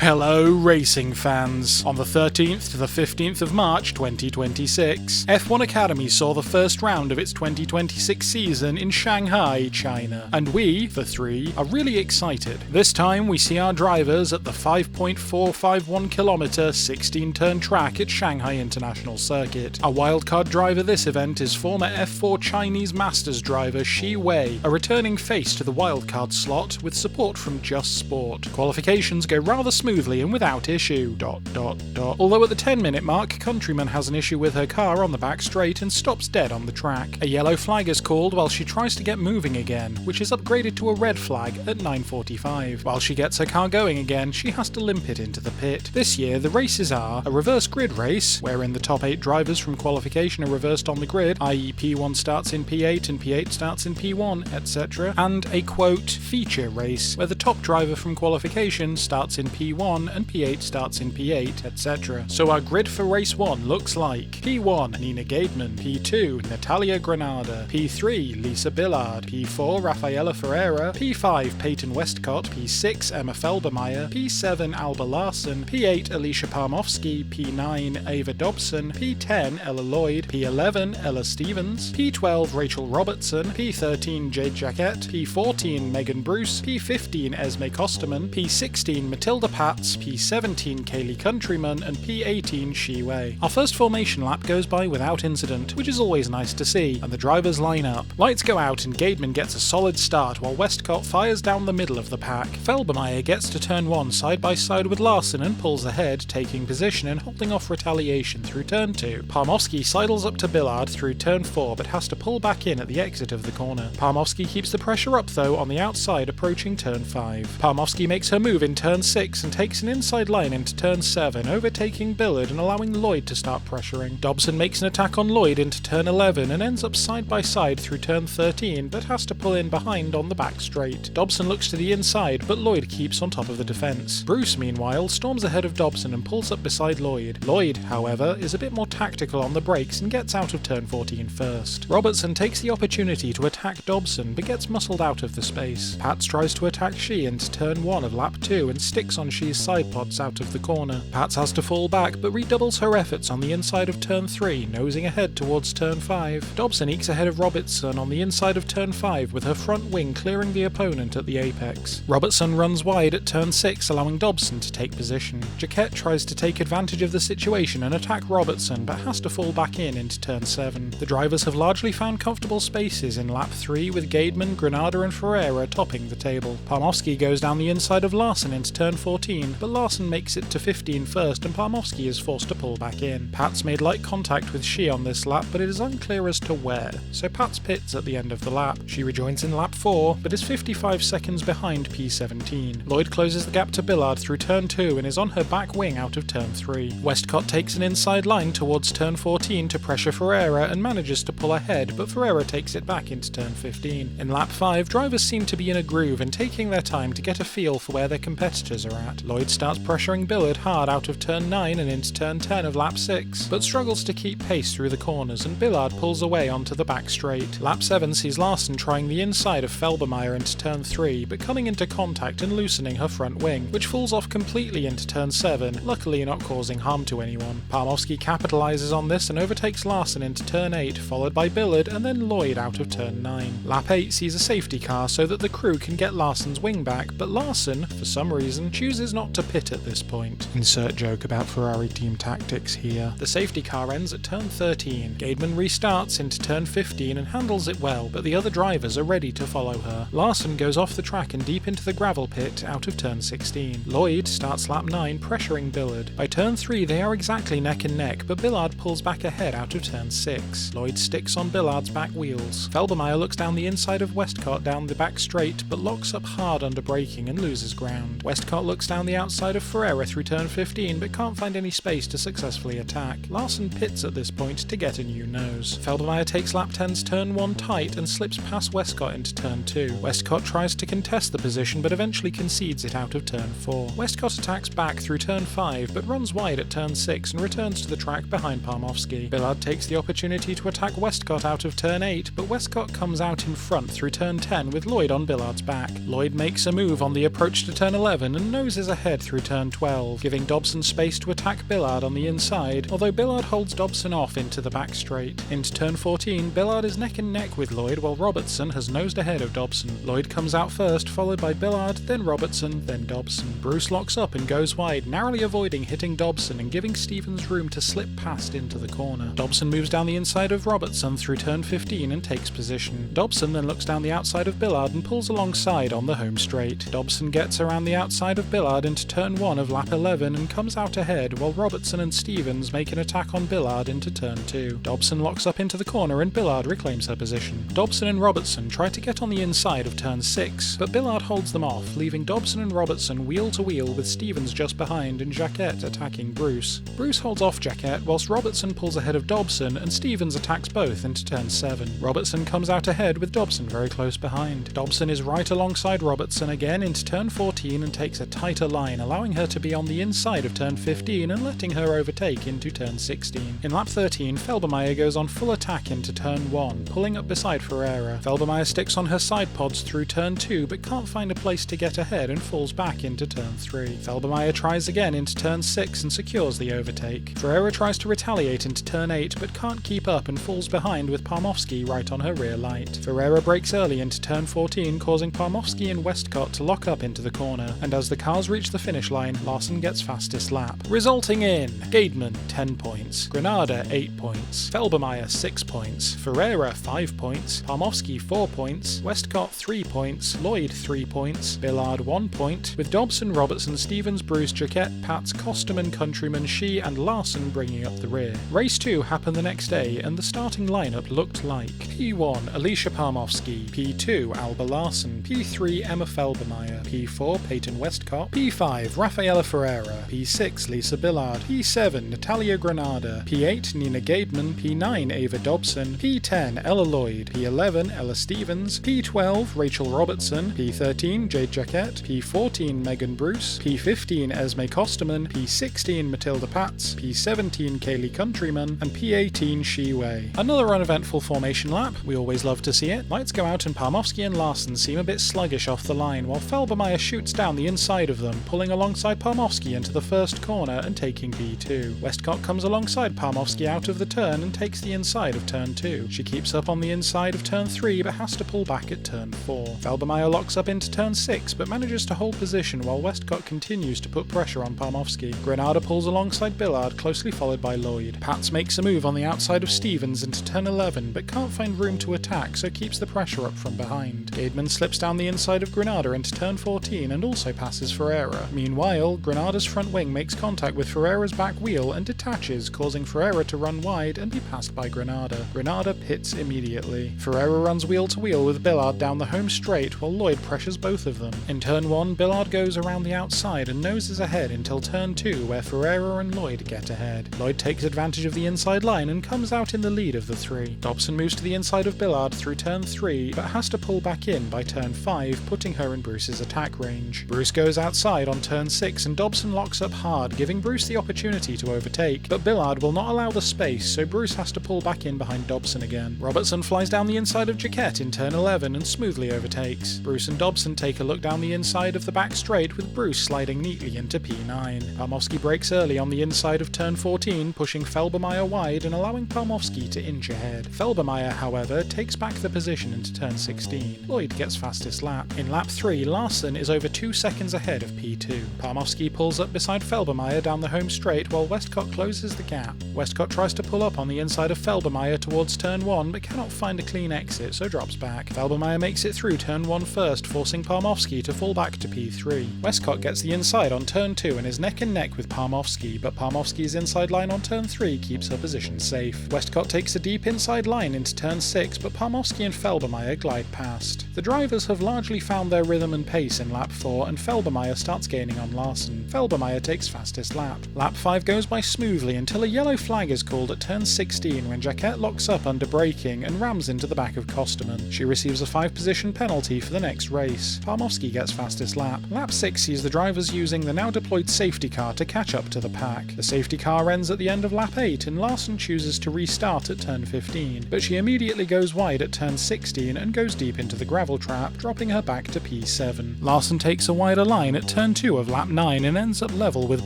Hello racing fans! On the 13th to the 15th of March 2026, F1 Academy saw the first round of its 2026 season in Shanghai, China. And we, the three, are really excited. This time we see our drivers at the 5.451 kilometer 16-turn track at Shanghai International Circuit. Our wildcard driver this event is former F4 Chinese Masters driver Shi Wei, a returning face to the wildcard slot with support from Just Sport. Qualifications go rather smoothly and without issue. Although at the 10-minute mark, Countryman has an issue with her car on the back straight and stops dead on the track. A yellow flag is called while she tries to get moving again, which is upgraded to a red flag at 9:45. While she gets her car going again, she has to limp it into the pit. This year, the races are a reverse grid race, wherein the top 8 drivers from qualification are reversed on the grid, i.e. P1 starts in P8 and P8 starts in P1, etc., and a quote, feature race, where the top driver from qualification starts in P1 and P8 starts in P8, etc. So our grid for race 1 looks like P1 Nina Gaidman, P2 Natalia Granada, P3 Lisa Billard, P4 Rafaela Ferreira, P5 Peyton Westcott, P6 Emma Felbermeyer, P7 Alba Larson, P8 Alicia Parmovsky, P9 Ava Dobson, P10 Ella Lloyd, P11 Ella Stevens, P12 Rachel Robertson, P13 Jade Jaquette, P14 Megan Bruce, P15 Esme Kosterman, P16 Matilda Pats, P17 Kaylee Countryman, and P18 Shi Wei. Our first formation lap goes by without incident, which is always nice to see, and the drivers line up. Lights go out and Gaidman gets a solid start while Westcott fires down the middle of the pack. Felbermeyer gets to turn 1 side by side with Larson and pulls ahead, taking position and holding off retaliation through turn 2. Parmovsky sidles up to Billard through turn 4 but has to pull back in at the exit of the corner. Parmovsky keeps the pressure up though on the outside approaching turn 5. Parmovsky makes her move in turn 6 and takes an inside line into turn 7, overtaking Billard and allowing Lloyd to start pressuring. Dobson makes an attack on Lloyd into turn 11 and ends up side by side through turn 13 but has to pull in behind on the back straight. Dobson looks to the inside but Lloyd keeps on top of the defence. Bruce meanwhile storms ahead of Dobson and pulls up beside Lloyd. Lloyd, however, is a bit more tactical on the brakes and gets out of turn 14 first. Robertson takes the opportunity to attack Dobson but gets muscled out of the space. Pats tries to attack Shi into turn 1 of lap 2 and sticks on Shi's side pods out of the corner. Pats has to fall back but redoubles her efforts on the inside of turn 3, nosing ahead towards turn 5. Dobson ekes ahead of Robertson on the inside of turn 5 with her front wing clearing the opponent at the apex. Robertson runs wide at turn 6, allowing Dobson to take position. Jaquette tries to take advantage of the situation and attack Robertson but has to fall back in into turn 7. The drivers have largely found comfortable spaces in lap 3 with Gaidman, Granada and Ferreira topping the table. Parmovsky goes down the inside of Larson into turn 14, but Larson makes it to 15 first and Parmovsky is forced to pull back in. Pats made light contact with Shi on this lap, but it is unclear as to where, so Pats pits at the end of the lap. She rejoins in lap 4, but is 55 seconds behind P17. Lloyd closes the gap to Billard through turn 2 and is on her back wing out of turn 3. Westcott takes an inside line towards turn 14 to pressure Ferreira and manages to pull ahead, but Ferreira takes it back into turn 15. In lap 5, drivers seem to be in a groove and taking their time to get a feel for where their competitors are at. Lloyd starts pressuring Billard hard out of turn 9 and into turn 10 of lap 6, but struggles to keep pace through the corners and Billard pulls away onto the back straight. Lap 7 sees Larson trying the inside of Felbermeyer into turn 3, but coming into contact and loosening her front wing, which falls off completely into turn 7, luckily not causing harm to anyone. Parmovsky capitalizes on this and overtakes Larson into turn 8, followed by Billard and then Lloyd out of turn 9. Lap 8 sees a safety car so that the crew can get Larson's wing back, but Larson, for some reason, chooses not to pit at this point. Insert joke about Ferrari team tactics here. The safety car ends at turn 13. Gaidman restarts into turn 15 and handles it well, but the other drivers are ready to follow her. Larson goes off the track and deep into the gravel pit out of turn 16. Lloyd starts lap 9 pressuring Billard. By turn 3 they are exactly neck and neck, but Billard pulls back ahead out of turn 6. Lloyd sticks on Billard's back wheels. Felbermeyer looks down the inside of Westcott down the back straight, but locks up hard under braking and loses ground. Westcott looks down the outside of Ferreira through turn 15 but can't find any space to successfully attack. Larson pits at this point to get a new nose. Felbermeyer takes lap 10's turn 1 tight and slips past Westcott into turn 2. Westcott tries to contest the position but eventually concedes it out of turn 4. Westcott attacks back through turn 5 but runs wide at turn 6 and returns to the track behind Parmovsky. Billard takes the opportunity to attack Westcott out of turn 8 but Westcott comes out in front through turn 10 with Lloyd on Billard's back. Lloyd makes a move on the approach to turn 11 and noses ahead ahead through turn 12, giving Dobson space to attack Billard on the inside, although Billard holds Dobson off into the back straight. Into turn 14, Billard is neck and neck with Lloyd while Robertson has nosed ahead of Dobson. Lloyd comes out first, followed by Billard, then Robertson, then Dobson. Bruce locks up and goes wide, narrowly avoiding hitting Dobson and giving Stevens room to slip past into the corner. Dobson moves down the inside of Robertson through turn 15 and takes position. Dobson then looks down the outside of Billard and pulls alongside on the home straight. Dobson gets around the outside of Billard into turn 1 of lap 11 and comes out ahead, while Robertson and Stevens make an attack on Billard into turn 2. Dobson locks up into the corner and Billard reclaims her position. Dobson and Robertson try to get on the inside of turn 6, but Billard holds them off, leaving Dobson and Robertson wheel to wheel with Stevens just behind and Jacquet attacking Bruce. Bruce holds off Jacquet whilst Robertson pulls ahead of Dobson and Stevens attacks both into turn 7. Robertson comes out ahead with Dobson very close behind. Dobson is right alongside Robertson again into turn 14 and takes a tighter line, allowing her to be on the inside of turn 15 and letting her overtake into turn 16. In lap 13, Felbermayr goes on full attack into turn 1, pulling up beside Ferreira. Felbermayr sticks on her side pods through turn 2 but can't find a place to get ahead and falls back into turn 3. Felbermayr tries again into turn 6 and secures the overtake. Ferreira tries to retaliate into turn 8 but can't keep up and falls behind with Parmovsky right on her rear light. Ferreira breaks early into turn 14, causing Parmovsky and Westcott to lock up into the corner, and as the cars reach the finish line, Larson gets fastest lap, resulting in Gaidman 10 points, Granada 8 points, Felbermayr 6 points, Ferreira 5 points, Parmovsky 4 points, Westcott 3 points, Lloyd 3 points, Billard 1 point, with Dobson, Robertson, Stevens, Bruce, Jacquet, Pats, Costerman, Countryman, Shee and Larson bringing up the rear. Race 2 happened the next day and the starting lineup looked like P1 Alicia Parmovsky, P2 Alba Larson, P3 Emma Felbermayr, P4 Peyton Westcott, P5 Rafaela Ferreira, P6 Lisa Billard, P7 Natalia Granada, P8 Nina Gaidman, P9 Ava Dobson, P10 Ella Lloyd, P11 Ella Stevens, P12 Rachel Robertson, P13 Jade Jacquet, P14 Megan Bruce, P15 Esme Costerman, P16 Matilda Pats, P17 Kaylee Countryman, and P18 Shee Wei. Another uneventful formation lap, we always love to see it. Lights go out and Parmovsky and Larson seem a bit sluggish off the line, while Felbermayr shoots down the inside of them, pulling alongside Parmovsky into the first corner and taking P2. Westcott comes alongside Parmovsky out of the turn and takes the inside of turn 2. She keeps up on the inside of turn 3 but has to pull back at turn 4. Felbermayr locks up into turn 6 but manages to hold position while Westcott continues to put pressure on Parmovsky. Granada pulls alongside Billard, closely followed by Lloyd. Pats makes a move on the outside of Stevens into turn 11 but can't find room to attack, so keeps the pressure up from behind. Gaidman slips down the inside of Granada into turn 14 and also passes Ferreira. Meanwhile, Granada's front wing makes contact with Ferreira's back wheel and detaches, causing Ferreira to run wide and be passed by Granada. Granada pits immediately. Ferreira runs wheel to wheel with Billard down the home straight while Lloyd pressures both of them. In turn 1, Billard goes around the outside and noses ahead until turn 2 where Ferreira and Lloyd get ahead. Lloyd takes advantage of the inside line and comes out in the lead of the three. Dobson moves to the inside of Billard through turn 3 but has to pull back in by turn 5, putting her in Bruce's attack range. Bruce goes outside on turn 6 and Dobson locks up hard, giving Bruce the opportunity to overtake, but Billard will not allow the space, so Bruce has to pull back in behind Dobson again. Robertson flies down the inside of Jacquet in turn 11 and smoothly overtakes. Bruce and Dobson take a look down the inside of the back straight, with Bruce sliding neatly into P9. Parmovsky breaks early on the inside of turn 14, pushing Felbermayr wide and allowing Parmovsky to inch ahead. Felbermayr, however, takes back the position into turn 16. Lloyd gets fastest lap. In lap 3, Larson is over 2 seconds ahead of P2. Parmovsky pulls up beside Felbermayr down the home straight while Westcott closes the gap. Westcott tries to pull up on the inside of Felbermayr towards turn 1 but cannot find a clean exit, so drops back. Felbermayr makes it through turn 1 first, forcing Parmovsky to fall back to P3. Westcott gets the inside on turn 2 and is neck and neck with Parmovsky, but Parmovsky's inside line on turn 3 keeps her position safe. Westcott takes a deep inside line into turn 6, but Parmovsky and Felbermayr glide past. The drivers have largely found their rhythm and pace in lap 4, and Felbermayr starts gaining on Larson. Felbermayr takes fastest lap. Lap 5 goes by smoothly until a yellow flag is called at turn 16 when Jacquet locks up under braking and rams into the back of Costerman. She receives a 5-position penalty for the next race. Parmovsky gets fastest lap. Lap 6 sees the drivers using the now deployed safety car to catch up to the pack. The safety car ends at the end of lap 8 and Larson chooses to restart at turn 15, but she immediately goes wide at turn 16 and goes deep into the gravel trap, dropping her back to P7. Larson takes a wider line at turn 2 of lap 9 and ends up level with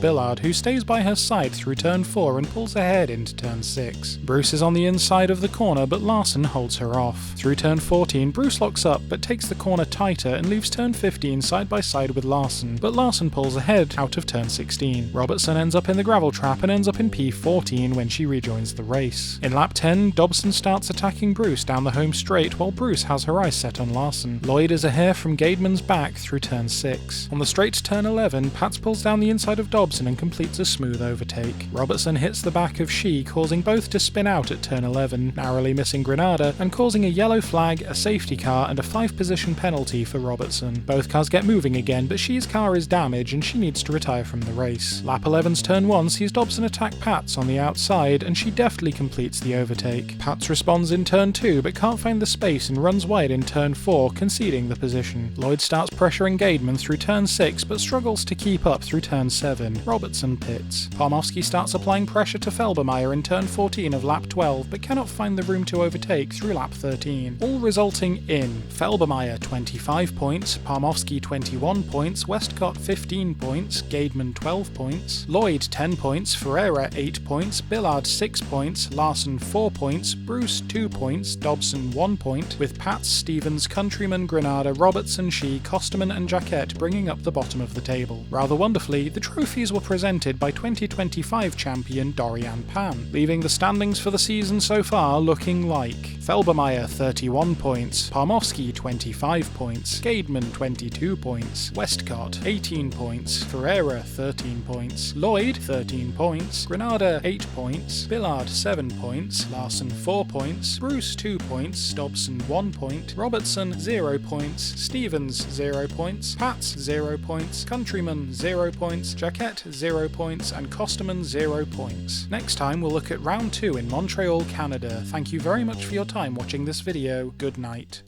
Billard, who stays by her side through turn 4 and pulls ahead into turn 6. Bruce is on the inside of the corner, but Larson holds her off. Through turn 14, Bruce locks up but takes the corner tighter and leaves turn 15 side by side with Larson, but Larson pulls ahead out of turn 16. Robertson ends up in the gravel trap and ends up in P14 when she rejoins the race. In lap 10, Dobson starts attacking Bruce down the home straight while Bruce has her eyes set on Larson. Lloyd is a hair from Gademan's back through turn 6. On the straight to turn 11, Pats pulls down the inside of Dobson and completes a smooth overtake. Robertson hits the back of She, causing both to spin out at turn 11, narrowly missing Granada and causing a yellow flag, a safety car and a 5-position penalty for Robertson. Both cars get moving again, but She's car is damaged and she needs to retire from the race. Lap 11's turn 1 sees Dobson attack Pats on the outside and she deftly completes the overtake. Pats responds in turn 2 but can't find the space and runs wide in turn 4, conceding the position. Lloyd starts pressuring Gademan through turn 6 but struggles to keep up through turn 7. Robertson pits. Parmowski starts applying pressure to Felbermeyer in turn 14 of lap 12 but cannot find the room to overtake through lap 13, all resulting in Felbermeyer 25 points, Parmowski 21 points, Westcott 15 points, Gademan 12 points, Lloyd 10 points, Ferreira 8 points, Billard 6 points, Larson 4 points, Bruce 2 points, Dobson 1 point, with Pats, Stevens, Countryman, Granada, Robertson, She, Costerman and Jacquet bringing up the bottom of the table. Rather wonderfully, the trophies were presented by 2025 champion Dorian Pan, leaving the standings for the season so far looking like Felbermeyer 31 points, Parmowski 25 points, Gademan 22 points, Westcott 18 points, Ferreira 13 points, Lloyd 13 points, Granada 8 points, Billard 7 points, Larson 4 points, Bruce 2 points, Dobson 1 point, Robertson 0 points, Stevens 0 points, Pats 0 points, Countryman 0 points, Jacquet 0 points, and Costerman 0 points. Next time we'll look at round 2 in Montreal, Canada. Thank you very much for your time watching this video. Good night.